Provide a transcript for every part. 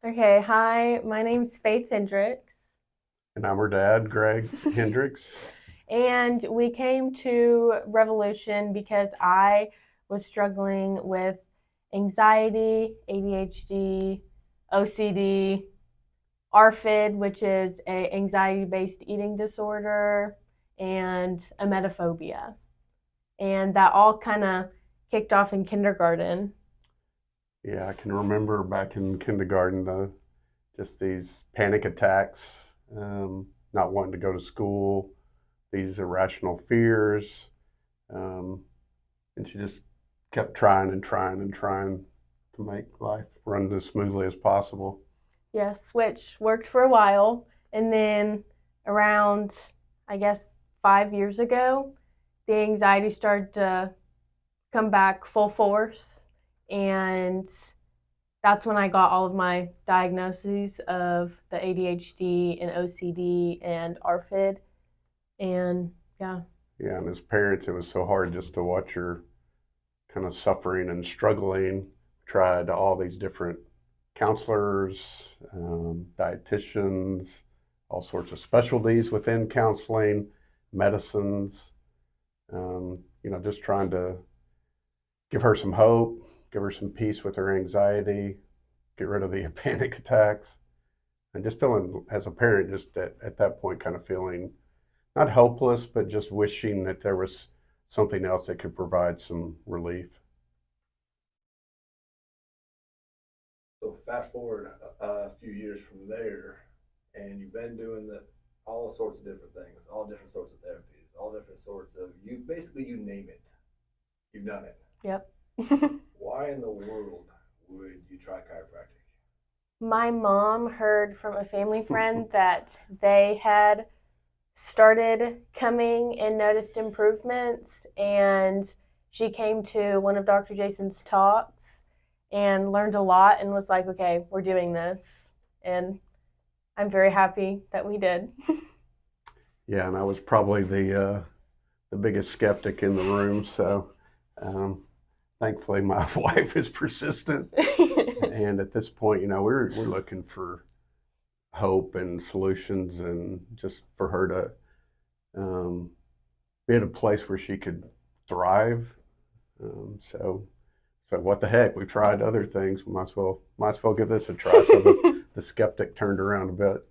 Okay, hi, my name's Faith Hendricks, And I'm her dad, Greg Hendricks. and we came to Revolution because I was struggling with anxiety, ADHD, OCD, ARFID, which is a anxiety-based eating disorder, and emetophobia. And that all kind of kicked off in kindergarten. Yeah, I can remember back in kindergarten, just these panic attacks, not wanting to go to school, these irrational fears. Um, and she just kept trying and trying and trying to make life run as smoothly as possible. Yes, which worked for a while. And then around, I guess, 5 years ago, the anxiety started to come back full force. And that's when I got all of my diagnoses of the ADHD and OCD and ARFID. And yeah, Yeah, and as parents, it was so hard just to watch her kind of suffering and struggling. Tried all these different counselors, dietitians, all sorts of specialties within counseling, medicines, just trying to give her some hope, give her some peace with her anxiety, get rid of the panic attacks, and just feeling as a parent, just at that point, kind of feeling not helpless, but just wishing that there was something else that could provide some relief. So fast forward a few years from there, and you've been doing all sorts of different things, all different sorts of therapies, all different sorts of you name it, you've done it. yep. Why in the world would you try chiropractic? My mom heard from a family friend that they had started coming and noticed improvements, and she came to one of Dr. Jason's talks and learned a lot and was like, okay, we're doing this. And I'm very happy that we did. Yeah, and I was probably the biggest skeptic in the room. So um, thankfully, my wife is persistent, and at this point, we're looking for hope and solutions, and just for her to be at a place where she could thrive. So what the heck? We've tried other things. We might as well give this a try. So the skeptic turned around a bit.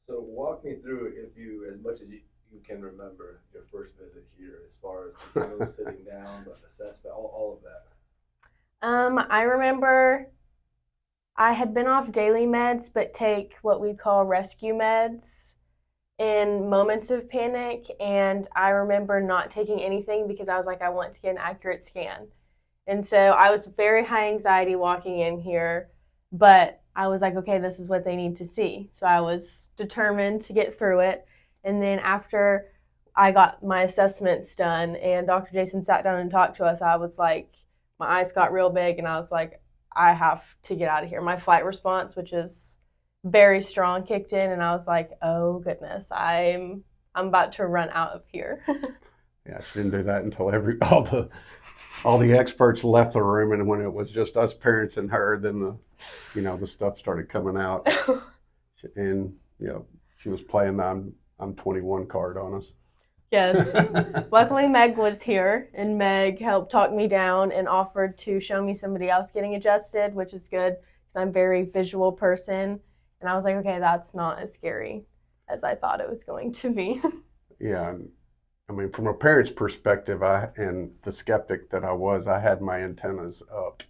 So walk me through, if you, as much as you can remember, your first visit here, as far as the nose sitting down, the assessment, all of that. I remember I had been off daily meds, but take what we call rescue meds in moments of panic. And I remember not taking anything because I was like, I want to get an accurate scan. And so I was very high anxiety walking in here, but I was like, okay, this is what they need to see. So I was determined to get through it. And then after I got my assessments done and Dr. Jason sat down and talked to us, I was like, my eyes got real big and I was like, I have to get out of here. My flight response, which is very strong, kicked in, and I was like, oh goodness, I'm about to run out of here. Yeah, she didn't do that until all the experts left the room, and when it was just us parents and her, then the stuff started coming out, and she was playing the I'm 21 card on us. Yes. Luckily, Meg was here, and Meg helped talk me down and offered to show me somebody else getting adjusted, which is good because I'm a very visual person. And I was like, okay, that's not as scary as I thought it was going to be. Yeah, and I mean, from a parent's perspective, and the skeptic that I was, I had my antennas up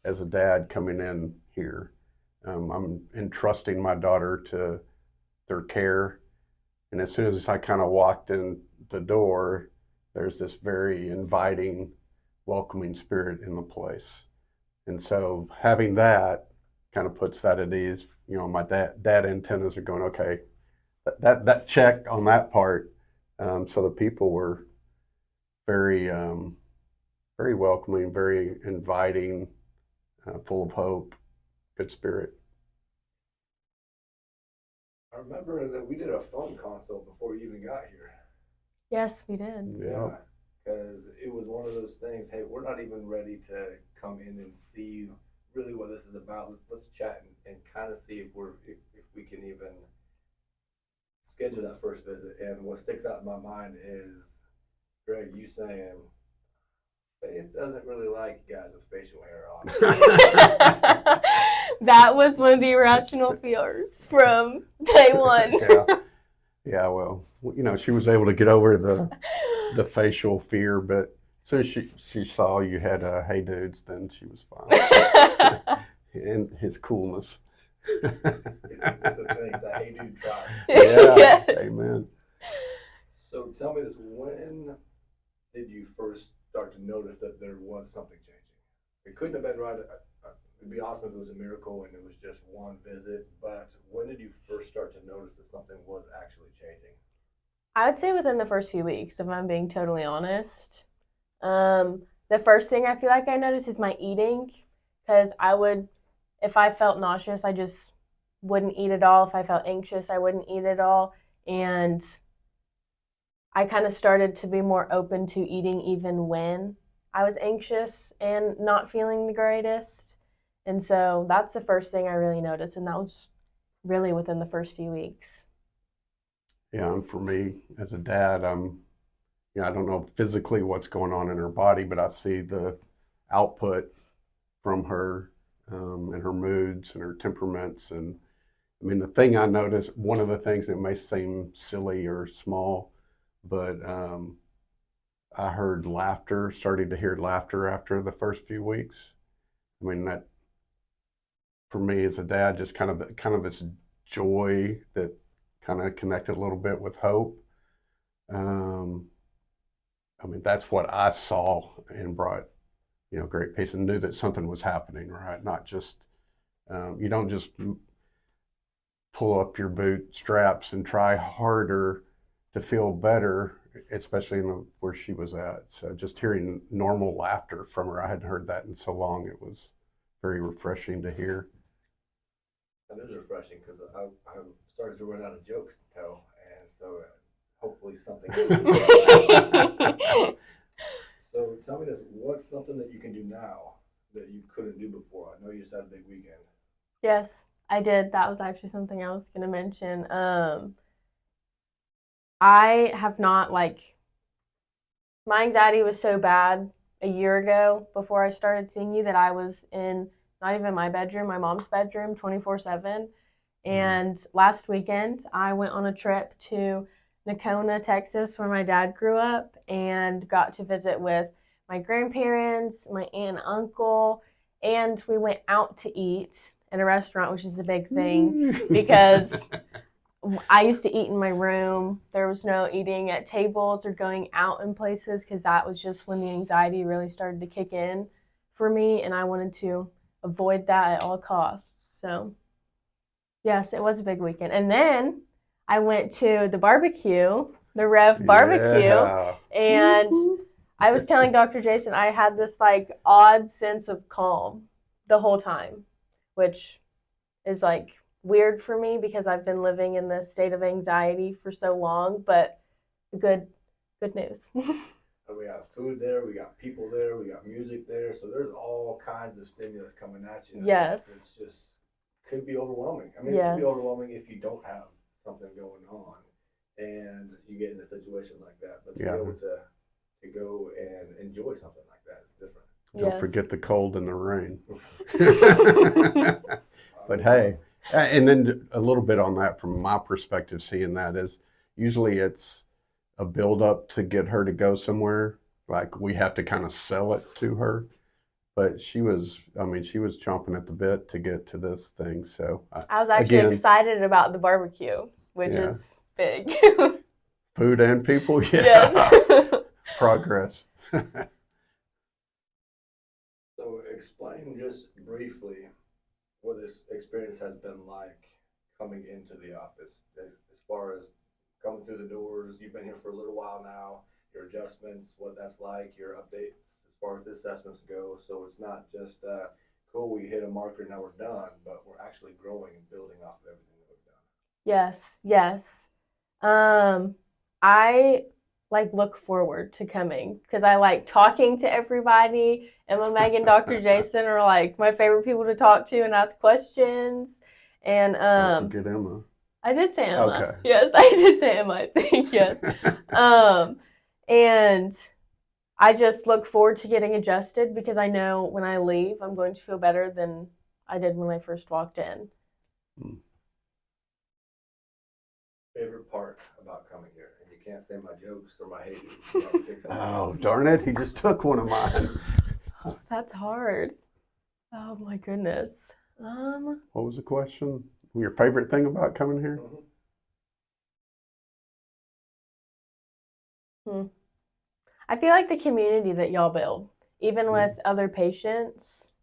as a dad coming in here. I'm entrusting my daughter to their care, and as soon as I kind of walked in the door, there's this very inviting, welcoming spirit in the place. And so having that kind of puts that at ease. My dad antennas are going, okay, that check on that part. So the people were very very welcoming, very inviting, full of hope, good spirit. I remember that we did a phone consult before you even got here. Yes, we did. Yeah, Because it was one of those things. Hey, we're not even ready to come in and see you really what this is about. Let's chat and kind of see if we can even schedule that first visit. And what sticks out in my mind is Greg, you saying Faith doesn't really like guys with facial hair on. That was one of the irrational fears from day one. Yeah, well, she was able to get over the facial fear, but as soon as she saw you had hey dudes, then she was fine. And his coolness. It's a thing. It's a hey dude tribe. Yeah, Yes. Amen. So tell me this, when did you first start to notice that there was something changing? It couldn't have been right. It'd be awesome if it was a miracle and it was just one visit, but when did you first start to notice that something was actually changing? I would say within the first few weeks, if I'm being totally honest. The first thing I feel like I noticed is my eating, because if I felt nauseous, I just wouldn't eat at all. If I felt anxious, I wouldn't eat at all. And I kind of started to be more open to eating even when I was anxious and not feeling the greatest. And so that's the first thing I really noticed, and that was really within the first few weeks. Yeah, and for me as a dad, I don't know physically what's going on in her body, but I see the output from her and her moods and her temperaments. And I mean, the thing I noticed, one of the things that may seem silly or small, but I started to hear laughter after the first few weeks. I mean, that for me as a dad, just kind of this joy that kind of connected a little bit with hope. I mean, that's what I saw and brought, great peace, and knew that something was happening, right? Not just, you don't just pull up your bootstraps and try harder to feel better, especially where she was at. So just hearing normal laughter from her, I hadn't heard that in so long. It was very refreshing to hear. That is refreshing because I started to run out of jokes to tell, and so hopefully something. So tell me this: what's something that you can do now that you couldn't do before? I know you just had a big weekend. Yes, I did. That was actually something I was going to mention. I have not, my anxiety was so bad a year ago before I started seeing you that I was in not even my bedroom, my mom's bedroom 24/7. And last weekend, I went on a trip to Nacona, Texas, where my dad grew up, and got to visit with my grandparents, my aunt and uncle, and we went out to eat at a restaurant, which is a big thing because I used to eat in my room. There was no eating at tables or going out in places because that was just when the anxiety really started to kick in for me, and I wanted to avoid that at all costs. So, yes, it was a big weekend. And then I went to the barbecue, the Rev barbecue, and I was telling Dr. Jason I had this odd sense of calm the whole time, which is weird for me because I've been living in this state of anxiety for so long, but good news. We got food there, we got people there, we got music there, so there's all kinds of stimulus coming at you. Yes. It's just could be overwhelming. I mean, yes. It could be overwhelming if you don't have something going on and you get in a situation like that. But to be able to go and enjoy something like that is different. Don't forget the cold and the rain. But hey, and then a little bit on that from my perspective, seeing that is usually it's a build up to get her to go somewhere. Like we have to kind of sell it to her. But she was chomping at the bit to get to this thing. So I was actually excited about the barbecue, which is big. Food and people, Yes. Progress. So explain just briefly what this experience has been like coming into the office, as far as coming through the doors. You've been here for a little while now, your adjustments, what that's like, your updates as far as the assessments go. So it's not just cool, we hit a marker, now we're done, but we're actually growing and building off of everything that we've done. Yes. I like look forward to coming because I like talking to everybody. Emma, Megan, Dr. Jason are like my favorite people to talk to and ask questions. And Don't forget Emma. I did say Emma. Okay. Yes, I did say Emma, I think, yes. And I just look forward to getting adjusted because I know when I leave, I'm going to feel better than I did when I first walked in. Favorite part about coming here? And you can't say my jokes or my haters. You have to pick something Oh, else. darn it. He just took one of mine. That's hard. Oh my goodness. What was the question? Your favorite thing about coming here? I feel like the community that y'all build, even with other patients,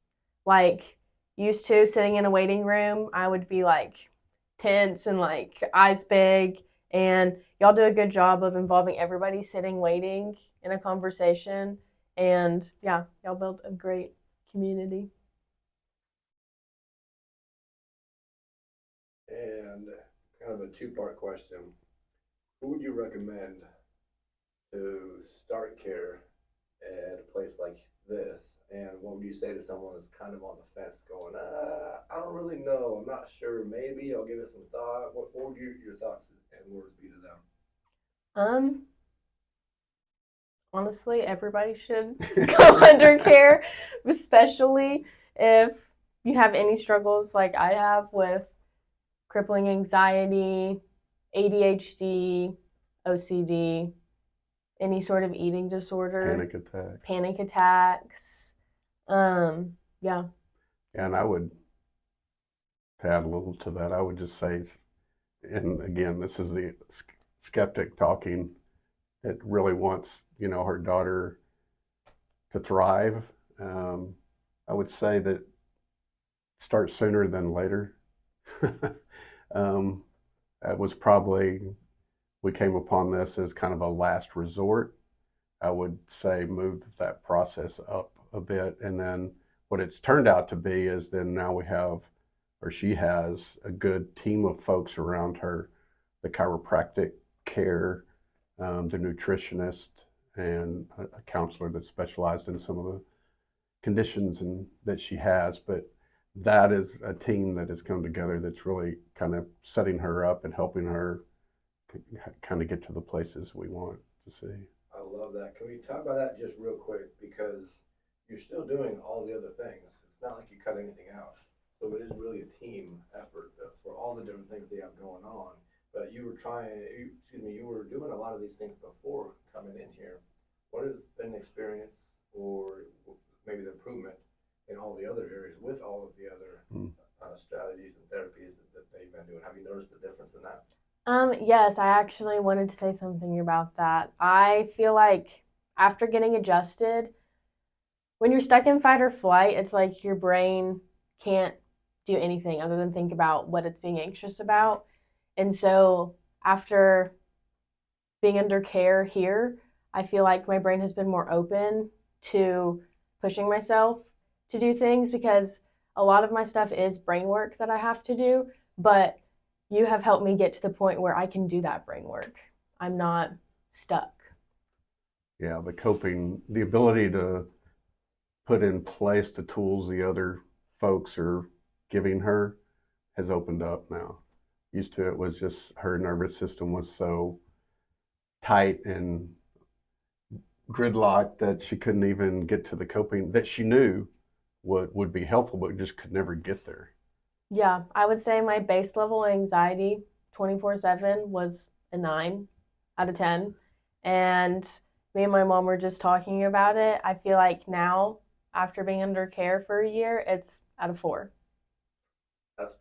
like used to sitting in a waiting room, I would be like tense and like eyes big. And y'all do a good job of involving everybody sitting, waiting in a conversation. And yeah, y'all build a great community. And kind of a two-part question. Who would you recommend to start care at a place like this? And what would you say to someone that's kind of on the fence going, I don't really know, I'm not sure, maybe I'll give it some thought. What would your thoughts and words be to them? Honestly, everybody should go under care, especially if you have any struggles like I have with crippling anxiety, ADHD, OCD, any sort of eating disorder, panic attacks. Yeah. And I would add a little to that. I would just say, and again, this is the skeptic talking, that really wants, her daughter to thrive. I would say that start sooner than later. That was probably, we came upon this as kind of a last resort. I would say move that process up a bit. And then what it's turned out to be is then now we have, or she has, a good team of folks around her, the chiropractic care, the nutritionist, and a counselor that specialized in some of the conditions that she has. But that is a team that has come together that's really kind of setting her up and helping her kind of get to the places we want to see. I love that. Can we talk about that just real quick? Because you're still doing all the other things. It's not like you cut anything out. So it is really a team effort for all the different things they have going on. But you were doing a lot of these things before coming in here. What has been the experience or maybe the improvement in all the other areas with all of the other strategies and therapies that they've been doing? Have you noticed a difference in that? Yes, I actually wanted to say something about that. I feel like after getting adjusted, when you're stuck in fight or flight, it's like your brain can't do anything other than think about what it's being anxious about. And so after being under care here, I feel like my brain has been more open to pushing myself to do things because a lot of my stuff is brain work that I have to do, but you have helped me get to the point where I can do that brain work. I'm not stuck. Yeah, the coping, the ability to put in place the tools the other folks are giving her has opened up now. Used to, it was just her nervous system was so tight and gridlocked that she couldn't even get to the coping that she knew would be helpful, but just could never get there. Yeah, I would say my base level anxiety 24/7 was a 9 out of 10. And me and my mom were just talking about it. I feel like now, after being under care for a year, it's out of 4. That's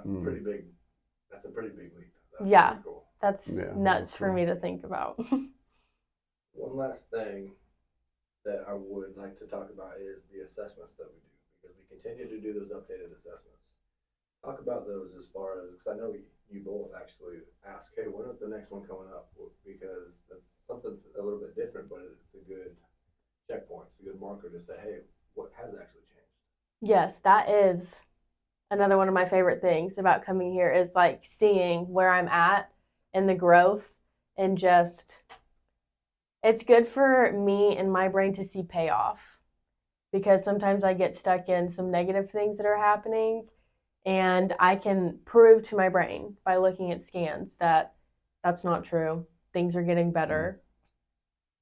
a pretty big. That's a pretty big leap. That's cool. That's nuts for me to think about. One last thing that I would like to talk about is the assessments that we do, because we continue to do those updated assessments. Talk about those as far as, because I know you both actually ask, hey, when is the next one coming up? Because that's something a little bit different, but it's a good checkpoint. It's a good marker to say, hey, what has actually changed? Yes, that is another one of my favorite things about coming here is like seeing where I'm at and the growth and just It's good for me and my brain to see payoff because sometimes I get stuck in some negative things that are happening, and I can prove to my brain by looking at scans that that's not true. Things are getting better.